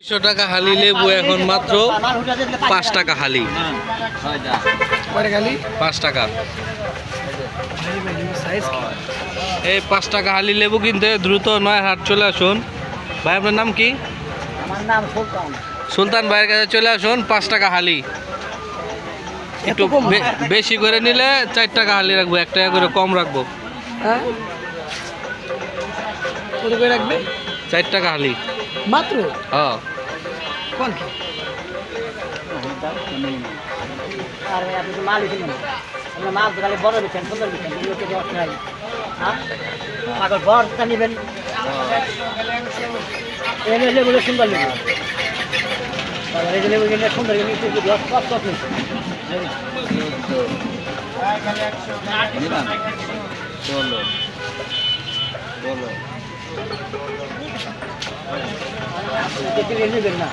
টাকা হালি লেবু এখন মাত্র 5 টাকা হালি। 5 টাকা। এই 5 টাকা হালি লেবু কিনতে দ্রুত নয়ারহাট চলে আসুন। ভাই আপনার নাম কি? আমার নাম সুলতান। সুলতান ভাইয়ের কাছে চলে আসুন। 5 টাকা হালি। একটু বেশি করে নিলে 4 টাকা হালি রাখবো, 1 টাকা করে কম রাখবো। হ্যাঁ, কত করে রাখবে? 4 টাকা হালি মাত্র। হ্যাঁ। কোন কি? আরে আপনি তো মাল দিলেন না। আপনি মাল তো খালি বড় দিচ্ছেন, সুন্দর দিচ্ছেন, এগুলো তো দশ নাই। হ্যাঁ, আগর বড়টা নেবেন। এগুলো লেগুলো সুন্দর লেগু। তাহলে এই লেগুলো সুন্দর লেগু একটু দশ কষ্ট নেই। বলো বলো। দেখতে নেবেন না।